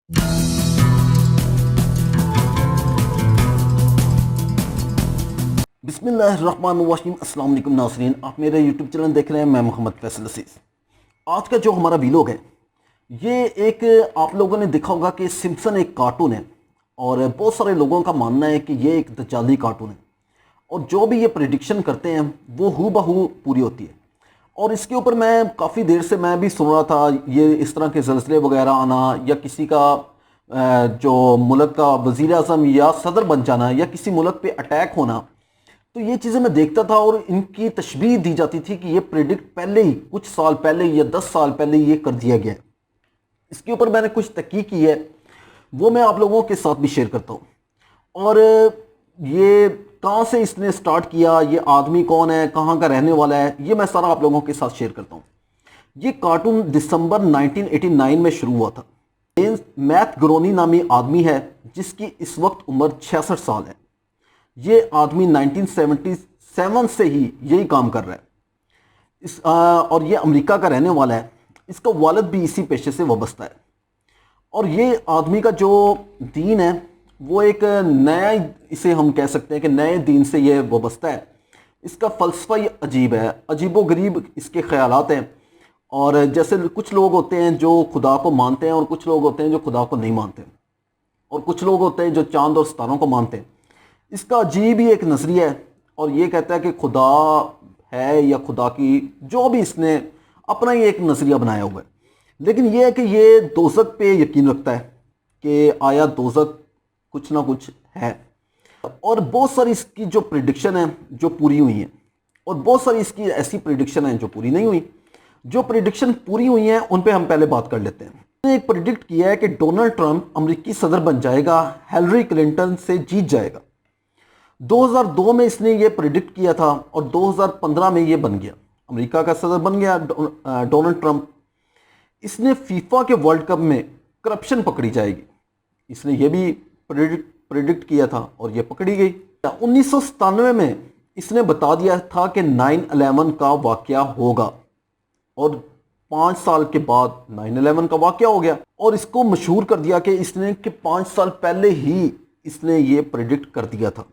बिस्मिल्लाहिर्रहमानिर्रहीम। अस्सलाम वालेकुम नाज़रीन, आप मेरे यूट्यूब चैनल देख रहे हैं। मैं मोहम्मद फैसल असीस। आज का जो हमारा वीलॉग है, ये एक, आप लोगों ने देखा होगा कि सिम्पसन एक कार्टून है और बहुत सारे लोगों का मानना है कि ये एक दज्जाली कार्टून है और जो भी ये प्रिडिक्शन करते हैं वो हूबहू पूरी होती है। और इसके ऊपर मैं काफ़ी देर से मैं भी सुन रहा था, ये इस तरह के ज़लज़ले वगैरह आना या किसी का जो मुल्क का वज़ीर आज़म या सदर बन जाना या किसी मुल्क पे अटैक होना, तो ये चीज़ें मैं देखता था और इनकी तशबीह दी जाती थी कि ये प्रेडिक्ट पहले ही, कुछ साल पहले या 10 साल पहले ये कर दिया गया है। इसके ऊपर मैंने कुछ तहकीक की है, वो मैं आप लोगों के साथ भी शेयर करता हूँ। और ये कहाँ से इसने स्टार्ट किया, ये आदमी कौन है, कहाँ का रहने वाला है, ये मैं सारा आप लोगों के साथ शेयर करता हूँ। ये कार्टून दिसंबर 1989 में शुरू हुआ था। मैथ ग्रोनी नामी आदमी है जिसकी इस वक्त उम्र 66 साल है। ये आदमी 1977 से ही यही काम कर रहा है। और ये अमेरिका का रहने वाला है। इसका वालिद भी इसी पेशे से वाबस्ता है। और ये आदमी का जो दीन है वो एक नया, इसे हम कह सकते हैं कि नए दीन से ये वाबस्ता है। इसका फ़लसफ़ा ही अजीब है, अजीबो गरीब इसके ख़यालात हैं। और जैसे कुछ लोग होते हैं जो खुदा को मानते हैं और कुछ लोग होते हैं जो खुदा को नहीं मानते, और कुछ लोग होते हैं जो चांद और सितारों को मानते हैं। इसका अजीब ही एक नज़रिया है और ये कहता है कि खुदा है या खुदा की, जो भी इसने अपना ही एक नज़रिया बनाया हुआ है। लेकिन ये है कि ये दोज़ख पे यकीन रखता है कि आया दोज़ख कुछ ना कुछ है। और बहुत सारी इसकी जो प्रिडिक्शन है जो पूरी हुई हैं, और बहुत सारी इसकी ऐसी प्रिडिक्शन हैं जो पूरी नहीं हुई। जो प्रिडिक्शन पूरी हुई हैं उन पे हम पहले बात कर लेते हैं। इसने एक प्रिडिक्ट किया है कि डोनाल्ड ट्रंप अमेरिकी सदर बन जाएगा, हिलरी क्लिंटन से जीत जाएगा। 2002 में इसने ये प्रिडिक्ट किया था और 2015 में ये बन गया, अमेरिका का सदर बन गया डोनाल्ड ट्रंप। इसने फीफा के वर्ल्ड कप में करप्शन पकड़ी जाएगी, इसने ये भी प्रिडिक्ट किया था और ये पकड़ी गई। 1997 में इसने बता दिया था कि 9/11 का वाक़या होगा और 5 साल के बाद 9/11 का वाक़या हो गया। और इसको मशहूर कर दिया कि इसने कि 5 साल पहले ही इसने ये प्रिडिक्ट कर दिया था।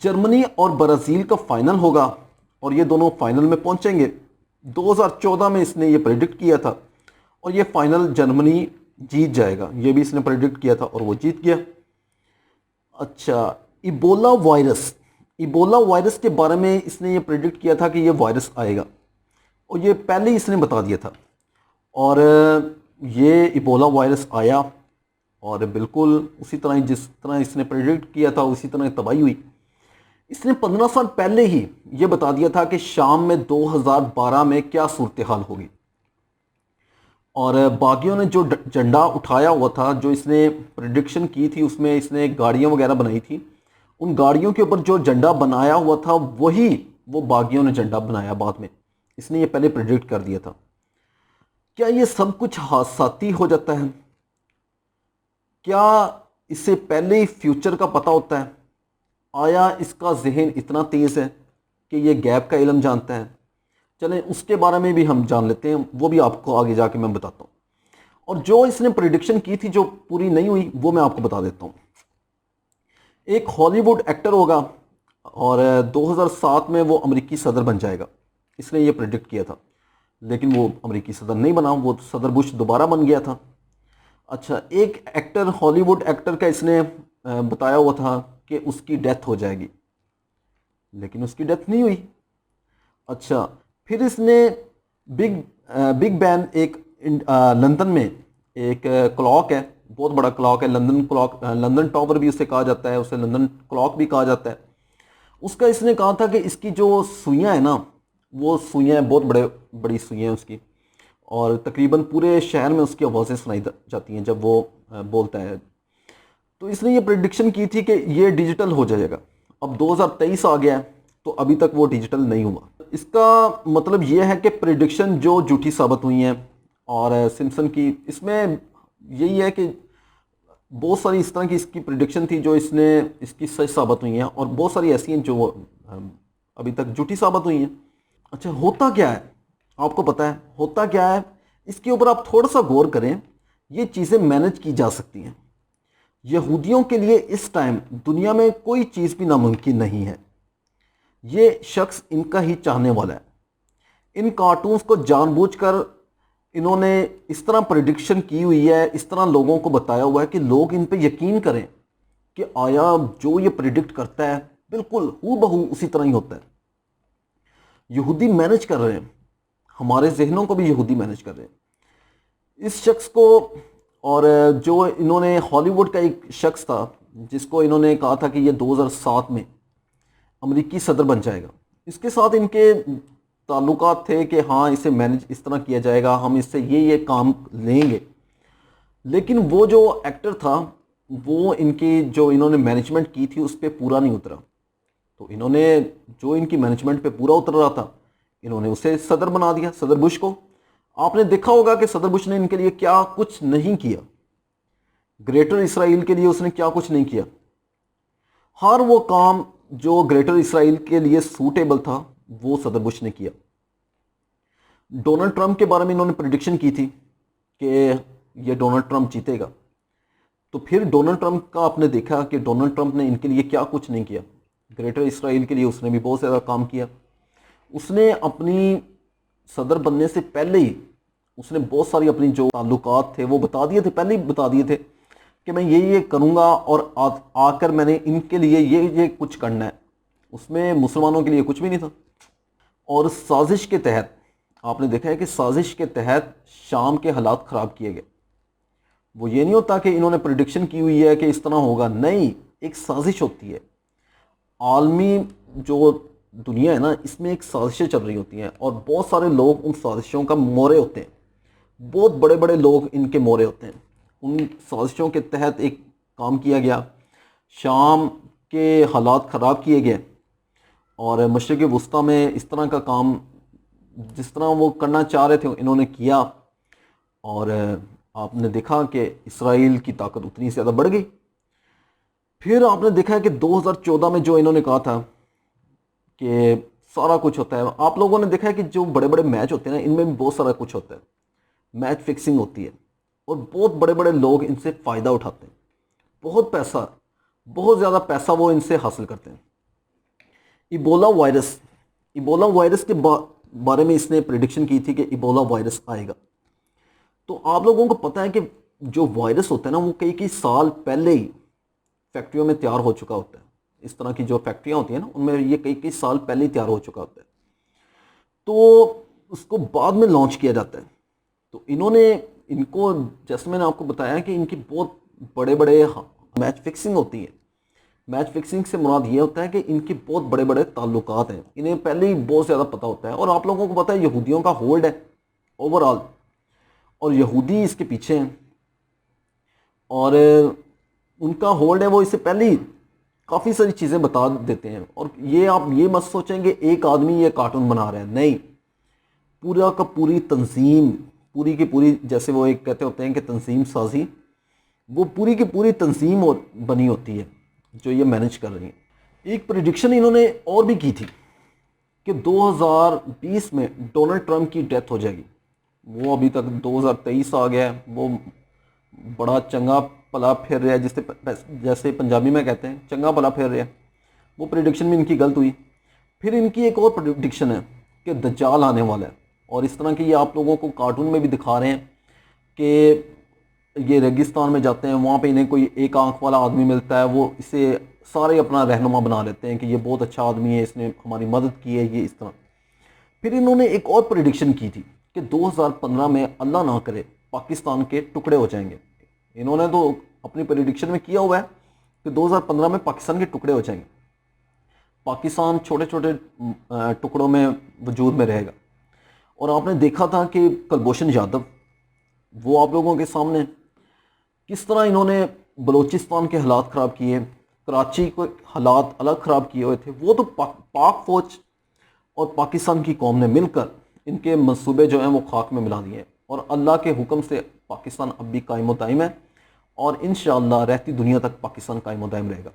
जर्मनी और ब्राज़ील का फाइनल होगा और ये दोनों फाइनल में पहुंचेंगे। 2014 में इसने ये प्रेडिक्ट किया था और ये फाइनल जर्मनी जीत जाएगा, ये भी इसने प्रेडिक्ट किया था और वो जीत गया। अच्छा, इबोला वायरस के बारे में इसने ये प्रेडिक्ट किया था कि ये वायरस आएगा और ये पहले ही इसने बता दिया था। और ये इबोला वायरस आया और बिल्कुल उसी तरह जिस तरह इसने प्रेडिक्ट किया था उसी तरह तबाही हुई। इसने 15 साल पहले ही ये बता दिया था कि शाम में 2012 में क्या सूरत हाल होगी। और बागियों ने जो झंडा उठाया हुआ था, जो इसने प्रिडिक्शन की थी, उसमें इसने गाड़ियाँ वगैरह बनाई थी, उन गाड़ियों के ऊपर जो झंडा बनाया हुआ था वही वो बागियों ने झंडा बनाया बाद में। इसने ये पहले प्रिडिक्ट कर दिया था। क्या ये सब कुछ हादसाती हो जाता है? क्या इससे पहले ही फ्यूचर का पता होता है? आया इसका जहन इतना तेज़ है कि ये गैप का इल्म जानता है? चलें उसके बारे में भी हम जान लेते हैं, वो भी आपको आगे जाके मैं बताता हूँ। और जो इसने प्रिडिक्शन की थी जो पूरी नहीं हुई वो मैं आपको बता देता हूँ। एक हॉलीवुड एक्टर होगा और 2007 में वो अमेरिकी सदर बन जाएगा, इसने ये प्रिडिक्ट किया था। लेकिन वो अमेरिकी सदर नहीं बना, वो सदर बुश दोबारा बन गया था। अच्छा, एक एक्टर, हॉलीवुड एक्टर का इसने बताया हुआ था कि उसकी डेथ हो जाएगी, लेकिन उसकी डेथ नहीं हुई। अच्छा, फिर इसने बिग बैन, एक लंदन में एक क्लॉक है, बहुत बड़ा क्लॉक है, लंदन क्लॉक, लंदन टावर भी उसे कहा जाता है, उसे लंदन क्लॉक भी कहा जाता है। उसका इसने कहा था कि इसकी जो सुइयाँ हैं ना, वो सुइयाँ बहुत बड़ी सुइयाँ हैं उसकी, और तकरीबन पूरे शहर में उसकी आवाज़ें सुनाई जाती हैं जब वो बोलता है। तो इसने ये प्रिडिक्शन की थी कि ये डिजिटल हो जाएगा। अब 2023 आ गया है तो अभी तक वो डिजिटल नहीं हुआ। इसका मतलब ये है कि प्रिडिक्शन जो झूठी साबित हुई हैं, और सिम्पसन की इसमें यही है कि बहुत सारी इस तरह की इसकी प्रिडिक्शन थी जो इसकी सच साबित हुई हैं, और बहुत सारी ऐसी हैं जो अभी तक झूठी साबित हुई हैं। अच्छा, होता क्या है? आपको पता है होता क्या है? इसके ऊपर आप थोड़ा सा गौर करें। ये चीज़ें मैनेज की जा सकती हैं। यहूदियों के लिए इस टाइम दुनिया में कोई चीज़ भी नामुमकिन नहीं है। ये शख्स इनका ही चाहने वाला है। इन कार्टून्स को जानबूझकर इन्होंने इस तरह प्रिडिक्शन की हुई है, इस तरह लोगों को बताया हुआ है कि लोग इन पे यकीन करें कि आया जो ये प्रिडिक्ट करता है बिल्कुल हू बहू उसी तरह ही होता है। यहूदी मैनेज कर रहे हैं, हमारे जहनों को भी यहूदी मैनेज कर रहे हैं। इस शख्स को, और जो इन्होंने हॉलीवुड का एक शख्स था जिसको इन्होंने कहा था कि ये 2007 में अमेरिकी सदर बन जाएगा, इसके साथ इनके ताल्लुकात थे कि हाँ इसे मैनेज इस तरह किया जाएगा, हम इससे ये काम लेंगे। लेकिन वो जो एक्टर था वो इनकी जो इन्होंने मैनेजमेंट की थी उस पर पूरा नहीं उतरा। तो इन्होंने जो इनकी मैनेजमेंट पे पूरा उतर रहा था इन्होंने उसे सदर बना दिया, सदर बुश को। आपने देखा होगा कि सदर बुश ने इनके लिए क्या कुछ नहीं किया, ग्रेटर इसराइल के लिए उसने क्या कुछ नहीं किया। हर वो काम जो ग्रेटर इसराइल के लिए सूटेबल था वो सदर बुश ने किया। डोनाल्ड ट्रंप के बारे में इन्होंने प्रिडिक्शन की थी कि ये डोनाल्ड ट्रंप जीतेगा, तो फिर डोनाल्ड ट्रंप का आपने देखा कि डोनाल्ड ट्रंप ने इनके लिए क्या कुछ नहीं किया। ग्रेटर इसराइल के लिए उसने भी बहुत ज़्यादा काम किया। उसने अपनी सदर बनने से पहले ही उसने बहुत सारी अपनी जो ताल्लुकात थे वो बता दिए थे, पहले ही बता दिए थे कि मैं ये करूँगा और आकर मैंने इनके लिए ये कुछ करना है। उसमें मुसलमानों के लिए कुछ भी नहीं था। और साजिश के तहत आपने देखा है कि साजिश के तहत शाम के हालात ख़राब किए गए। वो ये नहीं होता कि इन्होंने प्रिडिक्शन की हुई है कि इस तरह होगा, नहीं, एक साजिश होती है। आलमी जो दुनिया है ना, इसमें एक साजिशें चल रही होती हैं और बहुत सारे लोग उन साजिशों का मोरे होते हैं। बहुत बड़े बड़े लोग इनके मोरे होते हैं। उन साजिशों के तहत एक काम किया गया, शाम के हालात ख़राब किए गए और मशरिक़ वस्ता में इस तरह का काम जिस तरह वो करना चाह रहे थे इन्होंने किया। और आपने देखा कि इसराइल की ताकत उतनी ज़्यादा बढ़ गई। फिर आपने देखा है कि 2014 में जो इन्होंने कहा था कि सारा कुछ होता है, आप लोगों ने देखा है कि जो बड़े बड़े मैच होते हैं ना, इनमें भी बहुत सारा कुछ होता है। मैच फिक्सिंग होती है और बहुत बड़े बड़े लोग इनसे फ़ायदा उठाते हैं। बहुत पैसा, बहुत ज़्यादा पैसा वो इनसे हासिल करते हैं। इबोला वायरस के बारे में इसने प्रिडिक्शन की थी कि इबोला वायरस आएगा। तो आप लोगों को पता है कि जो वायरस होता है ना, वो कई साल पहले ही फैक्ट्रियों में तैयार हो चुका होता है। इस तरह की जो फैक्ट्रियाँ होती हैं ना, उनमें ये कई साल पहले ही तैयार हो चुका होता है, तो उसको बाद में लॉन्च किया जाता है। तो इनको जैसे मैंने आपको बताया कि इनकी बहुत बड़े बड़े मैच फिक्सिंग होती है। मैच फिक्सिंग से मुराद ये होता है कि इनके बहुत बड़े बड़े ताल्लुकात हैं, इन्हें पहले ही बहुत ज़्यादा पता होता है। और आप लोगों को पता है यहूदियों का होल्ड है ओवरऑल, और यहूदी इसके पीछे हैं और उनका होल्ड है। वो इससे पहले ही काफ़ी सारी चीज़ें बता देते हैं। और ये आप ये मत सोचेंगे एक आदमी ये कार्टून बना रहा है, नहीं, पूरा का पूरी तंजीम, पूरी की पूरी, जैसे वो एक कहते होते हैं कि तंजीम साजी, वो पूरी की पूरी तंजीम बनी होती है जो ये मैनेज कर रही है। एक प्रिडिक्शन इन्होंने और भी की थी कि 2020 में डोनाल्ड ट्रंप की डेथ हो जाएगी। वो अभी तक 2023 आ गया है, वो बड़ा चंगा भला फिर रहा है, जैसे पंजाबी में कहते हैं चंगा भला फिर रहा है। वो प्रिडिक्शन भी इनकी गलत हुई। फिर इनकी एक और प्रिडिक्शन है कि दज्जाल आने वाला है, और इस तरह की ये आप लोगों को कार्टून में भी दिखा रहे हैं कि ये रेगिस्तान में जाते हैं, वहाँ पे इन्हें कोई एक आंख वाला आदमी मिलता है, वो इसे सारे अपना रहनुमा बना लेते हैं कि ये बहुत अच्छा आदमी है, इसने हमारी मदद की है, ये इस तरह। फिर इन्होंने एक और प्रिडिक्शन की थी कि 2015 में अल्लाह ना करे पाकिस्तान के टुकड़े हो जाएंगे। इन्होंने तो अपनी प्रिडिक्शन में किया हुआ है कि 2015 में पाकिस्तान के टुकड़े हो जाएंगे, पाकिस्तान छोटे छोटे टुकड़ों में वजूद में रहेगा। और आपने देखा था कि कुलभूषण यादव, वो आप लोगों के सामने किस तरह इन्होंने बलूचिस्तान के हालात ख़राब किए, कराची के हालात अलग ख़राब किए हुए थे। वो तो पाक फ़ौज और पाकिस्तान की कौम ने मिलकर इनके मंसूबे जो हैं वो खाक में मिला दिए हैं। और अल्लाह के हुक्म से पाकिस्तान अब भी कायम दायम है और इंशाअल्लाह रहती दुनिया तक पाकिस्तान कायम दायम रहेगा।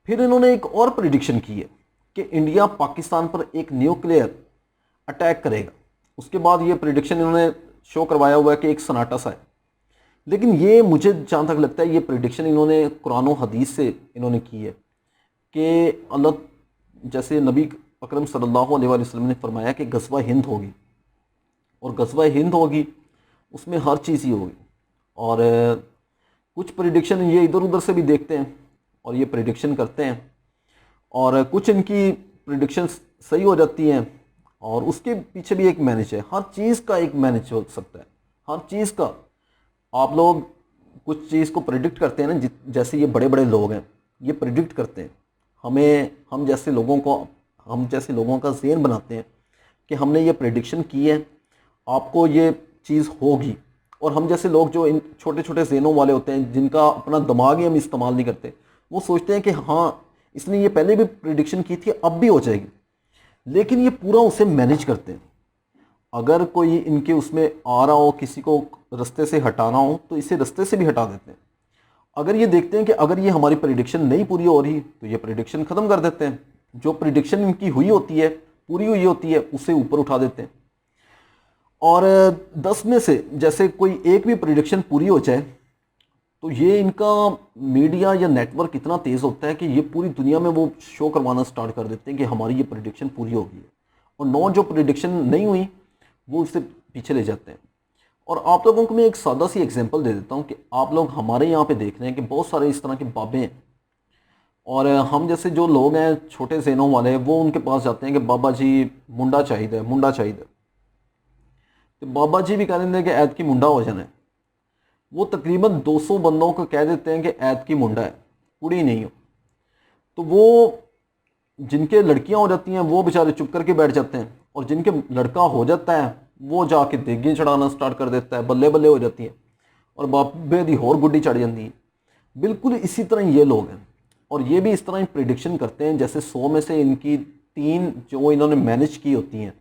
फिर इन्होंने एक और प्रिडिक्शन की है कि इंडिया पाकिस्तान पर एक न्यूक्लियर अटैक करेगा। उसके बाद ये प्रिडिक्शन इन्होंने शो करवाया हुआ है कि एक सन्नाटा सा है लेकिन ये मुझे जहाँ तक लगता है ये प्रिडिक्शन इन्होंने कुरान और हदीस से इन्होंने की है कि अल्लाह, जैसे नबी अकरम सल्लल्लाहु अलैहि वसल्लम ने फरमाया कि गज़वा हिंद होगी, और गज़वा हिंद होगी उसमें हर चीज़ ही होगी। और कुछ प्रिडिक्शन ये इधर उधर से भी देखते हैं और ये प्रिडिक्शन करते हैं, और कुछ इनकी प्रिडिक्शन सही हो जाती हैं, और उसके पीछे भी एक मैनेज है। हर चीज़ का एक मैनेज हो सकता है, हर चीज़ का। आप लोग कुछ चीज़ को प्रिडिक्ट करते हैं ना, जैसे ये बड़े बड़े लोग हैं, ये प्रिडिक्ट करते हैं हमें, हम जैसे लोगों का ज़हन बनाते हैं कि हमने ये प्रिडिक्शन की है, आपको ये चीज़ होगी। और हम जैसे लोग जो इन छोटे छोटे ज़हनों वाले होते हैं, जिनका अपना दिमाग ही हम इस्तेमाल नहीं करते, वो सोचते हैं कि हाँ इसने ये पहले भी प्रिडिक्शन की थी, अब भी हो जाएगी। लेकिन ये पूरा उसे मैनेज करते हैं। अगर कोई इनके उसमें आ रहा हो, किसी को रास्ते से हटाना हो, तो इसे रास्ते से भी हटा देते हैं। अगर ये देखते हैं कि अगर ये हमारी प्रिडिक्शन नहीं पूरी हो रही, तो ये प्रिडिक्शन ख़त्म कर देते हैं। जो प्रिडिक्शन इनकी हुई होती है, पूरी हुई होती है, उसे ऊपर उठा देते हैं। और 10 में से जैसे कोई एक भी प्रिडिक्शन पूरी हो जाए, तो ये इनका मीडिया या नेटवर्क इतना तेज़ होता है कि ये पूरी दुनिया में वो शो करवाना स्टार्ट कर देते हैं कि हमारी ये प्रिडिक्शन पूरी हो गई है। और नौ जो प्रिडिक्शन नहीं हुई, वो उससे पीछे ले जाते हैं। और आप लोगों को मैं एक सादा सी एग्जांपल दे देता हूँ कि आप लोग हमारे यहाँ पे देख रहे हैं कि बहुत सारे इस तरह के बाबे हैं, और हम जैसे जो लोग हैं छोटे ज़हनों वाले, वो उनके पास जाते हैं कि बाबा जी मुंडा चाहिए, मुंडा चाहिए। तो बाबा जी भी कह देते हैं कि ऐत की मुंडा हो जाना है। वो तकरीबन 200 बंदों को कह देते हैं कि ऐत की मुंडा है, कुड़ी नहीं हो। तो वो जिनके लड़कियां हो जाती हैं वो बेचारे चुप करके बैठ जाते हैं, और जिनके लड़का हो जाता है वो जाके देगियां चढ़ाना स्टार्ट कर देता है, बल्ले बल्ले हो जाती है, और बाबे दी होर गुड्डी चढ़ जाती है। बिल्कुल इसी तरह ये लोग हैं, और ये भी इस तरह ही प्रिडिक्शन करते हैं। जैसे 100 में से इनकी 3 जो इन्होंने मैनेज की होती हैं,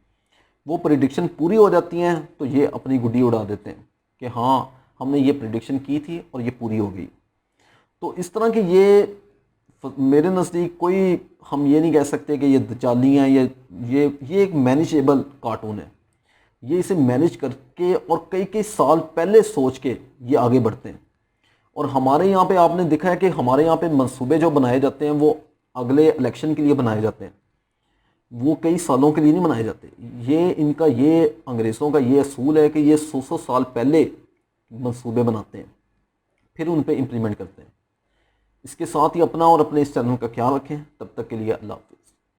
वो प्रिडिक्शन पूरी हो जाती हैं, तो ये अपनी गुड्डी उड़ा देते हैं कि हाँ हमने ये प्रिडिक्शन की थी और ये पूरी हो गई। तो इस तरह के ये मेरे नज़दीक कोई, हम ये नहीं कह सकते कि ये दजाली हैं, ये एक मैनेजेबल कार्टून है। ये इसे मैनेज करके और कई कई साल पहले सोच के ये आगे बढ़ते हैं। और हमारे यहाँ पे आपने देखा है कि हमारे यहाँ पे मंसूबे जो बनाए जाते हैं वो अगले इलेक्शन के लिए बनाए जाते हैं, वो कई सालों के लिए नहीं बनाए जाते। ये इनका, ये अंग्रेज़ों का ये असूल है कि ये 100 साल पहले मंसूबे बनाते हैं, फिर उन पे इम्प्लीमेंट करते हैं। इसके साथ ही अपना और अपने इस चैनल का ख्याल रखें। तब तक के लिए अल्लाह हाफ़िज़।